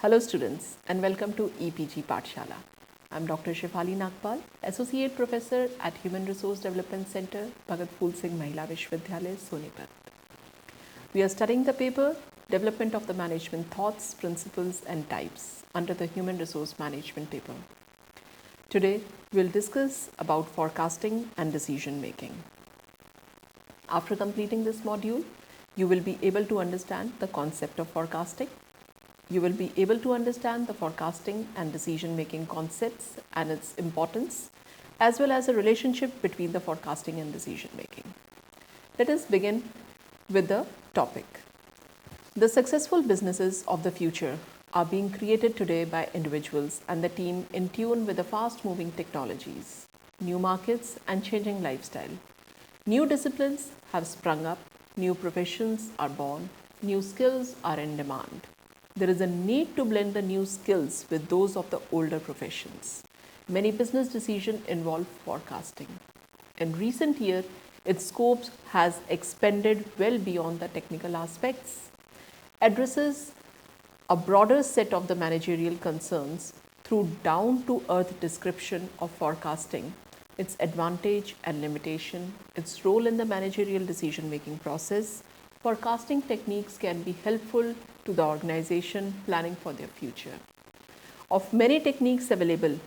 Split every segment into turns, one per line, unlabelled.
Hello students and welcome to EPG Pathshala. I am Dr. Shefali Nagpal, Associate Professor at Human Resource Development Center, Bhagat Phool Singh Mahila Vishwavidyalaya, Sonipat. We are studying the paper Development of the Management Thoughts, Principles and Types under the Human Resource Management paper. Today we will discuss about forecasting and decision making. After completing this module, you will be able to understand the concept of forecasting. You will be able to understand the forecasting and decision making concepts and its importance, as well as a relationship between the forecasting and decision making. Let us begin with the topic. The successful businesses of the future are being created today by individuals and the team in tune with the fast moving technologies, new markets and changing lifestyle. New disciplines have sprung up, new professions are born, new skills are in demand. There is a need to blend the new skills with those of the older professions. Many business decisions involve forecasting. In recent years, its scope has expanded well beyond the technical aspects, addresses a broader set of the managerial concerns through down-to-earth description of forecasting, its advantage and limitation, its role in the managerial decision-making process. Forecasting techniques can be helpful to the organization planning for their future. Of many techniques available,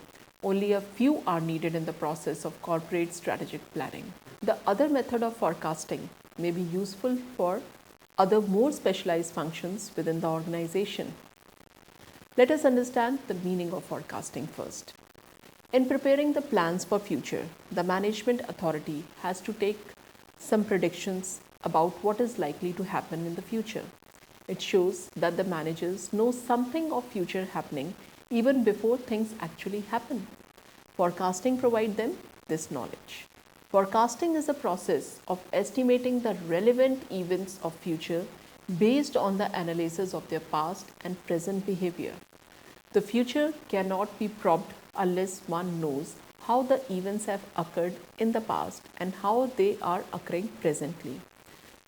only a few are needed in the process of corporate strategic planning. The other method of forecasting may be useful for other more specialized functions within the organization. Let us understand the meaning of forecasting first. In preparing the plans for future, the management authority has to take some predictions about what is likely to happen in the future. It shows that the managers know something of future happening even before things actually happen. Forecasting provides them this knowledge. Forecasting is a process of estimating the relevant events of future based on the analysis of their past and present behavior. The future cannot be probed unless one knows how the events have occurred in the past and how they are occurring presently.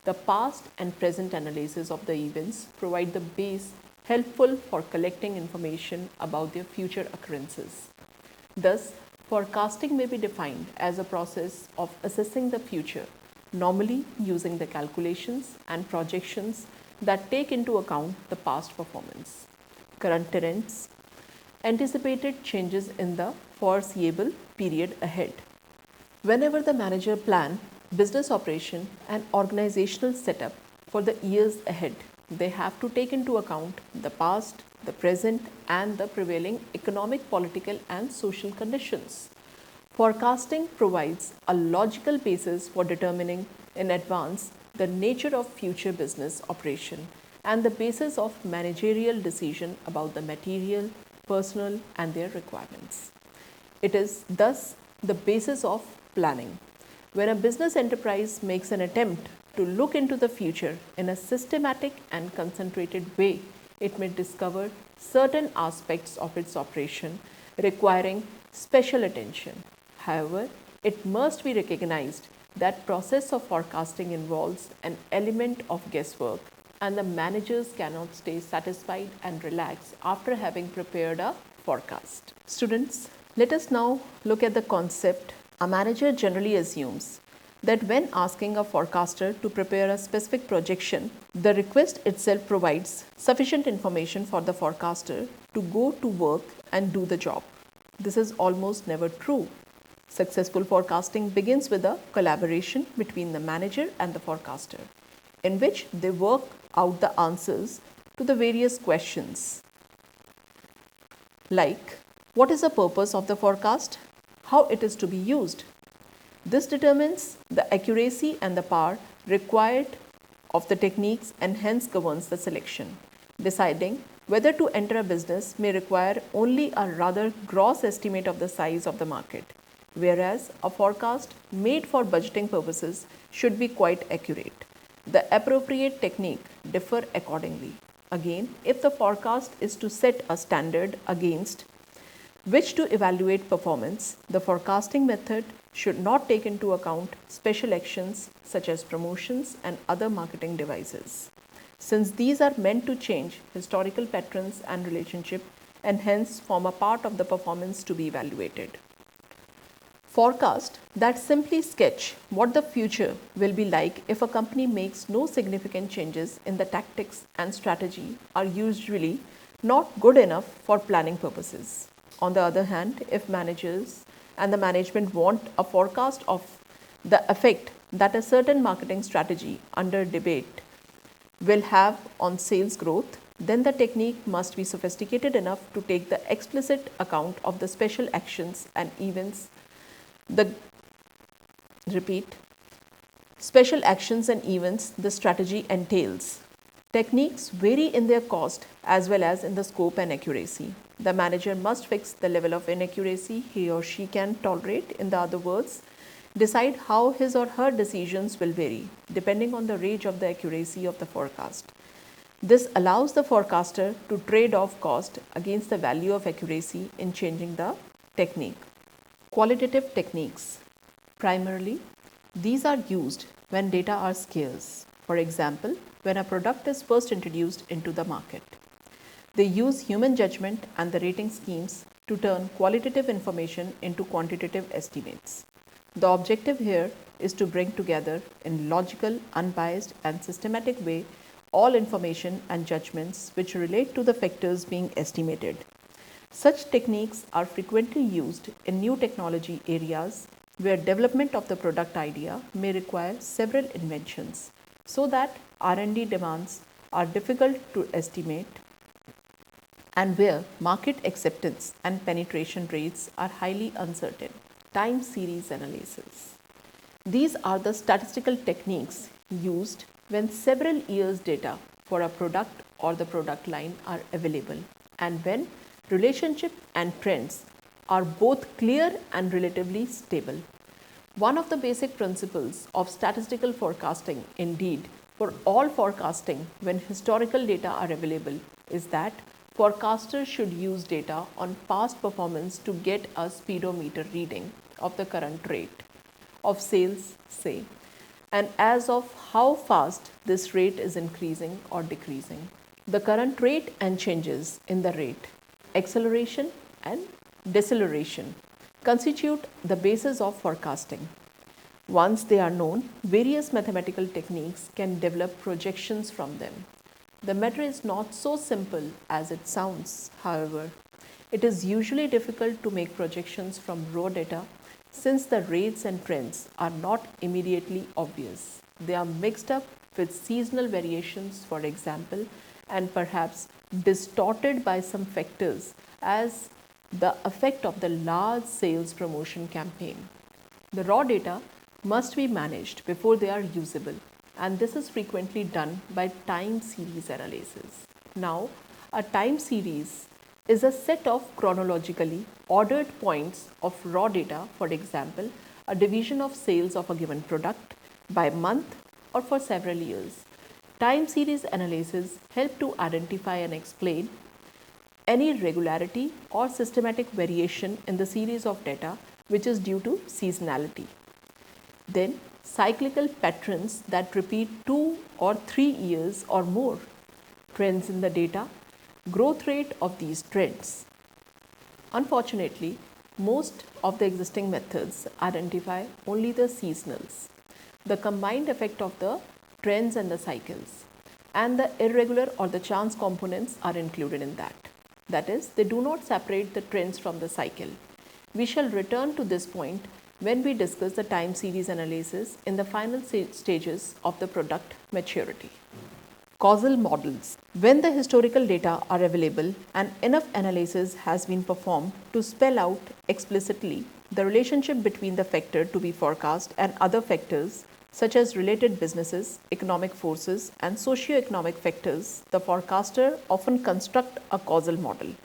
The past and present analysis of the events provide the base helpful for collecting information about their future occurrences. Thus, forecasting may be defined as a process of assessing the future, normally using the calculations and projections that take into account the past performance, current trends, anticipated changes in the foreseeable period ahead. Whenever the manager plans business operation and organizational setup for the years ahead, they have to take into account the past, the present, and the prevailing economic, political, and social conditions. Forecasting provides a logical basis for determining in advance the nature of future business operation and the basis of managerial decision about the material, personnel, and their requirements. It is thus the basis of planning. When a business enterprise makes an attempt to look into the future in a systematic and concentrated way, it may discover certain aspects of its operation requiring special attention. However, it must be recognized that process of forecasting involves an element of guesswork, and the managers cannot stay satisfied and relaxed after having prepared a forecast. Students, let us now look at the concept. A manager generally assumes that when asking a forecaster to prepare a specific projection, the request itself provides sufficient information for the forecaster to go to work and do the job. This is almost never true. Successful forecasting begins with a collaboration between the manager and the forecaster, in which they work out the answers to the various questions like what is the purpose of the forecast, how it is to be used. This determines the accuracy and the power required of the techniques and hence governs the selection. Deciding whether to enter a business may require only a rather gross estimate of the size of the market, whereas a forecast made for budgeting purposes should be quite accurate. The appropriate technique differ accordingly. Again, if the forecast is to set a standard against which to evaluate performance, the forecasting method should not take into account special actions such as promotions and other marketing devices. since these are meant to change historical patterns and relationship and hence form a part of the performance to be evaluated. Forecast that simply sketch what the future will be like if a company makes no significant changes in the tactics and strategy are usually not good enough for planning purposes. On the other hand, if managers and the management want a forecast of the effect that a certain marketing strategy under debate will have on sales growth, then the technique must be sophisticated enough to take the explicit account of the special actions and events special actions and events the strategy entails. Techniques vary in their cost as well as in the scope and accuracy. The manager must fix the level of inaccuracy he or she can tolerate. In the other words, decide how his or her decisions will vary depending on the range of the accuracy of the forecast. This allows the forecaster to trade off cost against the value of accuracy in changing the technique. Qualitative techniques. Primarily, these are used when data are scarce. For example, when a product is first introduced into the market. They use human judgment and the rating schemes to turn qualitative information into quantitative estimates. The objective here is to bring together in logical, unbiased and systematic way all information and judgments which relate to the factors being estimated. Such techniques are frequently used in new technology areas where development of the product idea may require several inventions, so that R&D demands are difficult to estimate and where market acceptance and penetration rates are highly uncertain. Time series analysis. These are the statistical techniques used when several years' data for a product or the product line are available and when relationship and trends are both clear and relatively stable. One of the basic principles of statistical forecasting, indeed for all forecasting when historical data are available, is that forecasters should use data on past performance to get a speedometer reading of the current rate of sales, say, and as of how fast this rate is increasing or decreasing. The current rate and changes in the rate, acceleration and deceleration, constitute the basis of forecasting. Once they are known, various mathematical techniques can develop projections from them. The matter is not so simple as it sounds, however. It is usually difficult to make projections from raw data since the rates and trends are not immediately obvious. They are mixed up with seasonal variations, for example, and perhaps distorted by some factors as the effect of the large sales promotion campaign. The raw data must be managed before they are usable, and this is frequently done by time series analysis. Now, a time series is a set of chronologically ordered points of raw data, for example, a division of sales of a given product by month or for several years. Time series analysis help to identify and explain any irregularity or systematic variation in the series of data which is due to seasonality. Then, cyclical patterns that repeat 2 or 3 years or more, trends in the data, growth rate of these trends. Unfortunately, most of the existing methods identify only the seasonals, the combined effect of the trends and the cycles, and the irregular or the chance components are included in that. That is, they do not separate the trends from the cycle. We shall return to this point when we discuss the time series analysis in the final stages of the product maturity. Causal models. When the historical data are available and enough analysis has been performed to spell out explicitly the relationship between the factor to be forecast and other factors such as related businesses, economic forces and socio-economic factors, the forecaster often construct a causal model.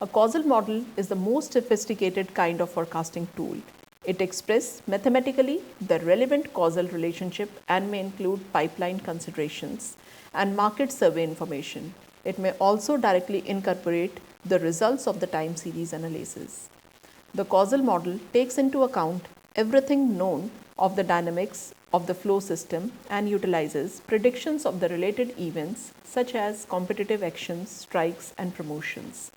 A causal model is the most sophisticated kind of forecasting tool. It expresses mathematically the relevant causal relationship and may include pipeline considerations and market survey information. It may also directly incorporate the results of the time series analysis. The causal model takes into account everything known of the dynamics of the flow system and utilizes predictions of the related events such as competitive actions, strikes, and promotions.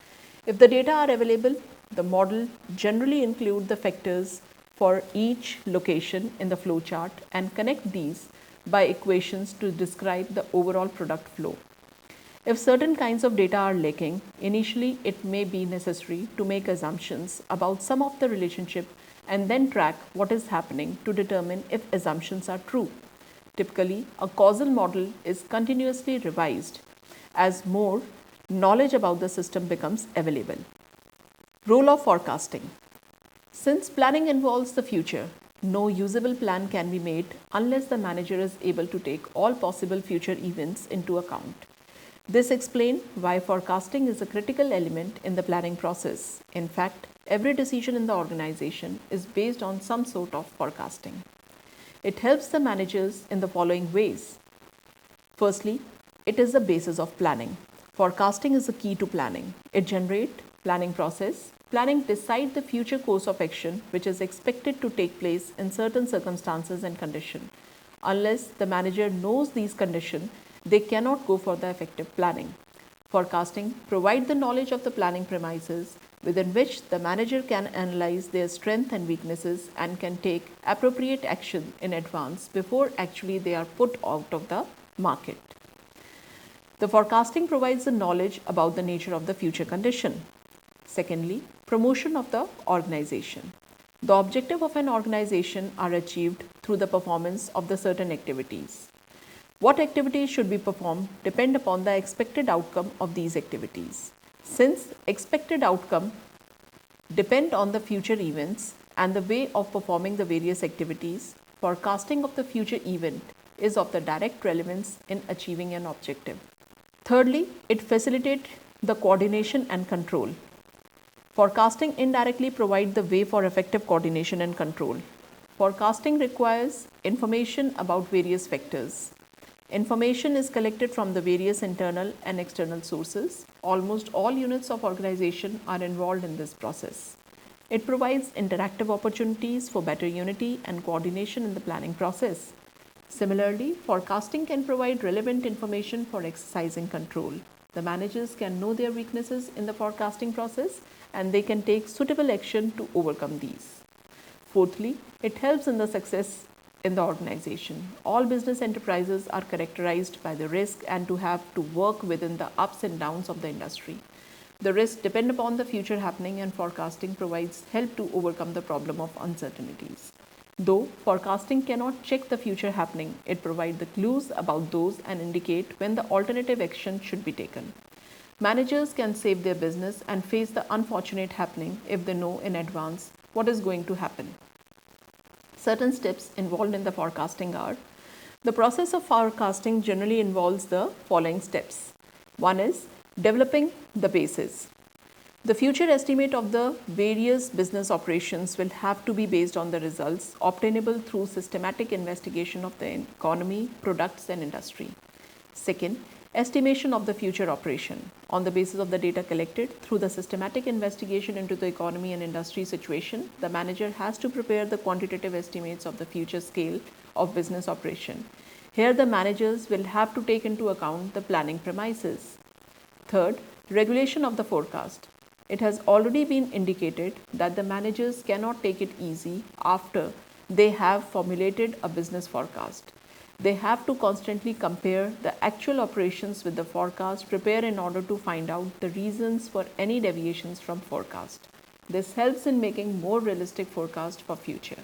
If the data are available, the model generally include the factors for each location in the flow chart and connect these by equations to describe the overall product flow. If certain kinds of data are lacking, initially it may be necessary to make assumptions about some of the relationship and then track what is happening to determine if assumptions are true. Typically, a causal model is continuously revised as more knowledge about the system becomes available. Role of forecasting. Since planning involves the future, no usable plan can be made unless the manager is able to take all possible future events into account. This explains why forecasting is a critical element in the planning process. In fact, every decision in the organization is based on some sort of forecasting. It helps the managers in the following ways. Firstly, it is the basis of planning. Forecasting is the key to planning. It generates planning process. Planning decides the future course of action which is expected to take place in certain circumstances and conditions. Unless the manager knows these conditions, they cannot go for the effective planning. Forecasting provides the knowledge of the planning premises within which the manager can analyze their strengths and weaknesses and can take appropriate action in advance before actually they are put out of the market. The forecasting provides the knowledge about the nature of the future condition. Secondly, promotion of the organization. The objective of an organization are achieved through the performance of the certain activities. What activities should be performed depend upon the expected outcome of these activities. Since expected outcome depend on the future events and the way of performing the various activities, forecasting of the future event is of the direct relevance in achieving an objective. Thirdly, it facilitates the coordination and control. Forecasting indirectly provides the way for effective coordination and control. Forecasting requires information about various factors. Information is collected from the various internal and external sources. Almost all units of organization are involved in this process. It provides interactive opportunities for better unity and coordination in the planning process. Similarly, forecasting can provide relevant information for exercising control. The managers can know their weaknesses in the forecasting process and they can take suitable action to overcome these. Fourthly, it helps in the success in the organization. All business enterprises are characterized by the risk and to have to work within the ups and downs of the industry. The risks depend upon the future happening and forecasting provides help to overcome the problem of uncertainties. Though forecasting cannot check the future happening, it provides the clues about those and indicate when the alternative action should be taken. Managers can save their business and face the unfortunate happening if they know in advance what is going to happen. Certain steps involved in the forecasting are: the process of forecasting generally involves the following steps. One is developing the basis. The future estimate of the various business operations will have to be based on the results obtainable through systematic investigation of the economy, products and industry. Second, estimation of the future operation. On the basis of the data collected through the systematic investigation into the economy and industry situation, the manager has to prepare the quantitative estimates of the future scale of business operation. Here the managers will have to take into account the planning premises. Third, regulation of the forecast. It has already been indicated that the managers cannot take it easy after they have formulated a business forecast. They have to constantly compare the actual operations with the forecast prepared in order to find out the reasons for any deviations from forecast. This helps in making more realistic forecast for future.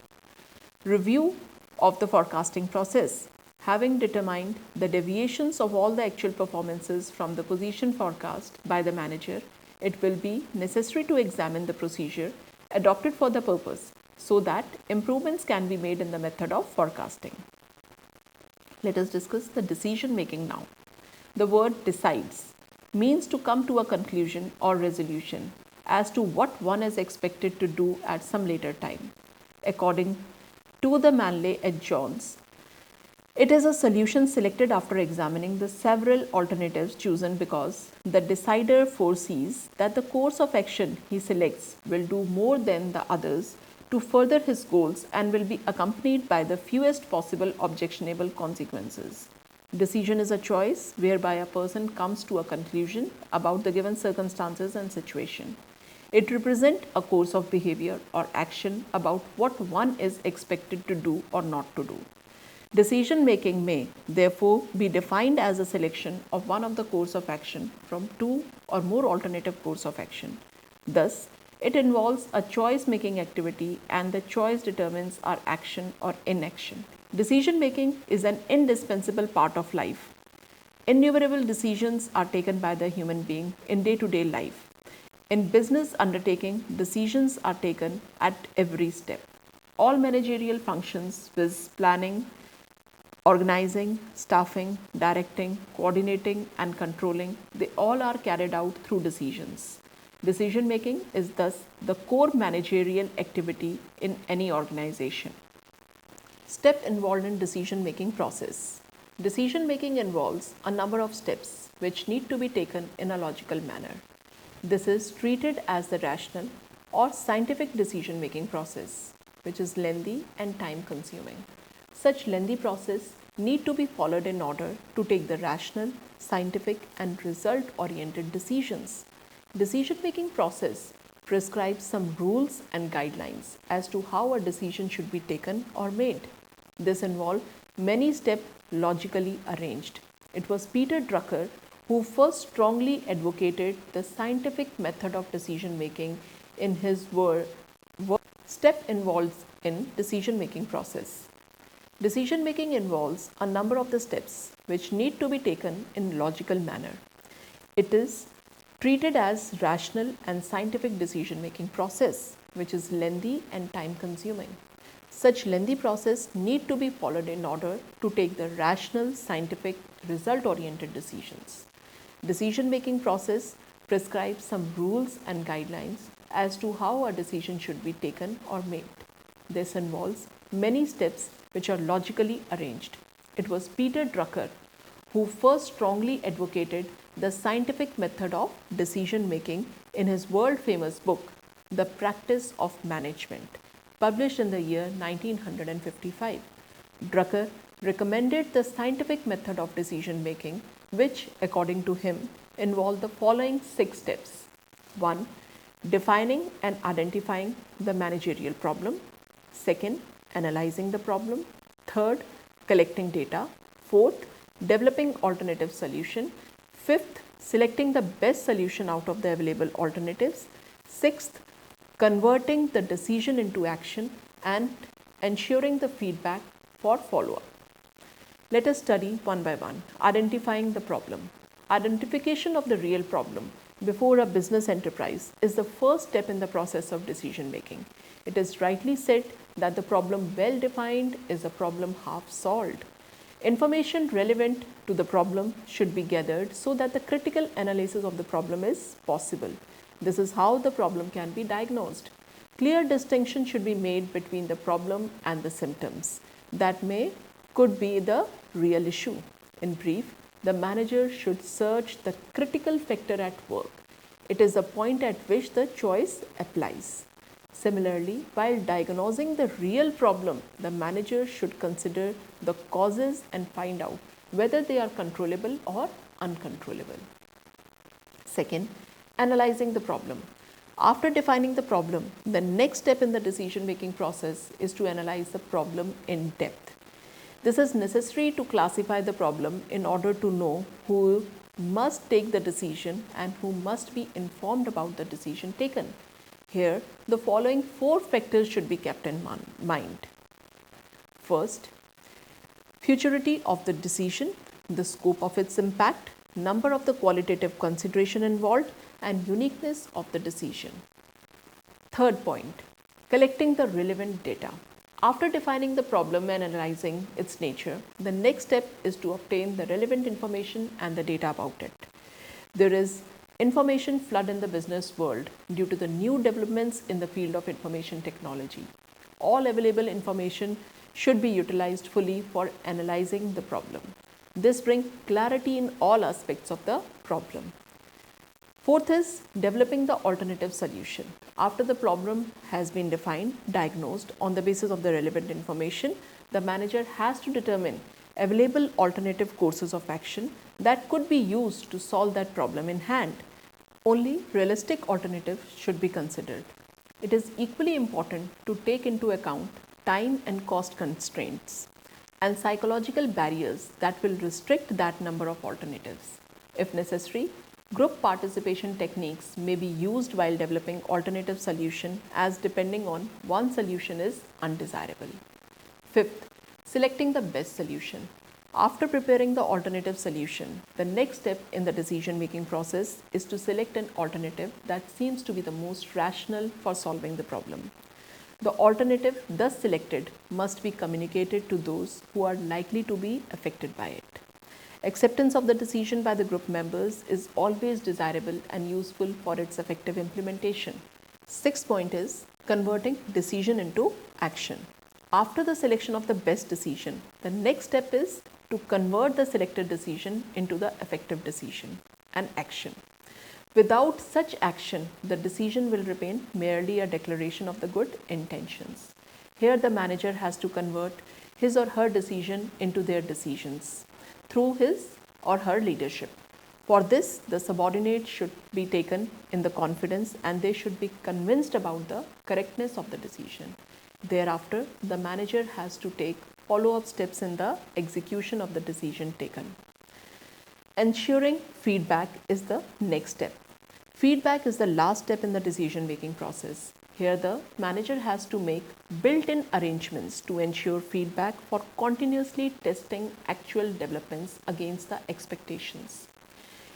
Review of the forecasting process. Having determined the deviations of all the actual performances from the position forecast by the manager, it will be necessary to examine the procedure adopted for the purpose so that improvements can be made in the method of forecasting. Let us discuss the decision making now. The word decides means to come to a conclusion or resolution as to what one is expected to do at some later time. According to the Manley et Jones, it is a solution selected after examining the several alternatives chosen because the decider foresees that the course of action he selects will do more than the others to further his goals and will be accompanied by the fewest possible objectionable consequences. Decision is a choice whereby a person comes to a conclusion about the given circumstances and situation. It represents a course of behavior or action about what one is expected to do or not to do. Decision making may, therefore, be defined as a selection of one of the course of action from two or more alternative course of action. Thus, it involves a choice making activity and the choice determines our action or inaction. Decision making is an indispensable part of life. Innumerable decisions are taken by the human being in day-to-day life. In business undertaking, decisions are taken at every step. All managerial functions, viz. Planning, organizing, staffing, directing, coordinating and controlling, they all are carried out through decisions. Decision making is thus the core managerial activity in any organization. Step involved in decision making process. Decision making involves a number of steps which need to be taken in a logical manner. This is treated as the rational or scientific decision making process, which is lengthy and time consuming. Such lengthy process need to be followed in order to take the rational, scientific and result oriented decisions. Decision making process prescribes some rules and guidelines as to how a decision should be taken or made. This involved many steps logically arranged. It was Peter Drucker who first strongly advocated the scientific method of decision making in his work. Step involves in decision making process. Decision making involves a number of the steps which need to be taken in logical manner. It is treated as rational and scientific decision making process which is lengthy and time consuming. Such lengthy process need to be followed in order to take the rational, scientific, result oriented decisions. Decision making process prescribes some rules and guidelines as to how a decision should be taken or made. This involves many steps which are logically arranged. It was Peter Drucker who first strongly advocated the scientific method of decision making in his world famous book, The Practice of Management, published in the year 1955. Drucker recommended the scientific method of decision making, which, according to him, involved the following 6 steps. 1. Defining and identifying the managerial problem. 2nd, analyzing the problem. 3rd, collecting data. 4th, developing alternative solution. 5th, selecting the best solution out of the available alternatives. 6th, converting the decision into action and ensuring the feedback for follow-up. Let us study one by one. Identifying the problem. Identification of the real problem before a business enterprise is the first step in the process of decision making. It is rightly said that the problem well defined is a problem half solved. Information relevant to the problem should be gathered so that the critical analysis of the problem is possible. This is how the problem can be diagnosed. Clear distinction should be made between the problem and the symptoms that could be the real issue. In brief, the manager should search the critical factor at work. It is the point at which the choice applies. Similarly, while diagnosing the real problem, the manager should consider the causes and find out whether they are controllable or uncontrollable. Second, analyzing the problem. After defining the problem, the next step in the decision-making process is to analyze the problem in depth. This is necessary to classify the problem in order to know who must take the decision and who must be informed about the decision taken. Here, the following 4 factors should be kept in mind. First, futurity of the decision, the scope of its impact, number of the qualitative consideration involved, and uniqueness of the decision. Third point, collecting the relevant data. After defining the problem and analyzing its nature, the next step is to obtain the relevant information and the data about it. There is information flood in the business world due to the new developments in the field of information technology. All available information should be utilized fully for analyzing the problem. This brings clarity in all aspects of the problem. Fourth is developing the alternative solution. After the problem has been defined, diagnosed on the basis of the relevant information, the manager has to determine available alternative courses of action that could be used to solve that problem in hand. Only realistic alternatives should be considered. It is equally important to take into account time and cost constraints and psychological barriers that will restrict that number of alternatives. If necessary, group participation techniques may be used while developing alternative solution, as depending on one solution is undesirable. Fifth, selecting the best solution. After preparing the alternative solution, the next step in the decision making process is to select an alternative that seems to be the most rational for solving the problem. The alternative thus selected must be communicated to those who are likely to be affected by it. Acceptance of the decision by the group members is always desirable and useful for its effective implementation. Sixth point is converting decision into action. After the selection of the best decision, the next step is to convert the selected decision into the effective decision and action. Without such action, the decision will remain merely a declaration of the good intentions. Here the manager has to convert his or her decision into their decisions through his or her leadership. For this, the subordinates should be taken in the confidence and they should be convinced about the correctness of the decision. Thereafter, the manager has to take follow-up steps in the execution of the decision taken. Ensuring feedback is the next step. Feedback is the last step in the decision making process. Here the manager has to make built-in arrangements to ensure feedback for continuously testing actual developments against the expectations.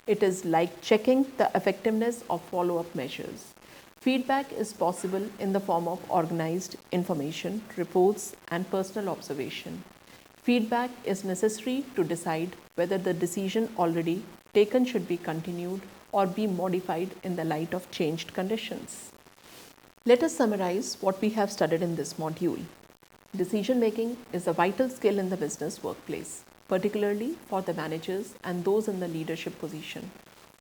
It is like checking the effectiveness of follow-up measures. Feedback is possible in the form of organized information, reports, and personal observation. Feedback is necessary to decide whether the decision already taken should be continued or be modified in the light of changed conditions. Let us summarize what we have studied in this module. Decision making is a vital skill in the business workplace, particularly for the managers and those in the leadership position.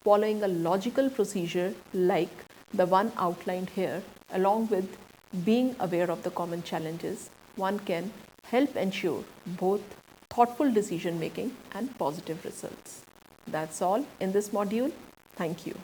Following a logical procedure like the one outlined here, along with being aware of the common challenges, one can help ensure both thoughtful decision making and positive results. That's all in this module. Thank you.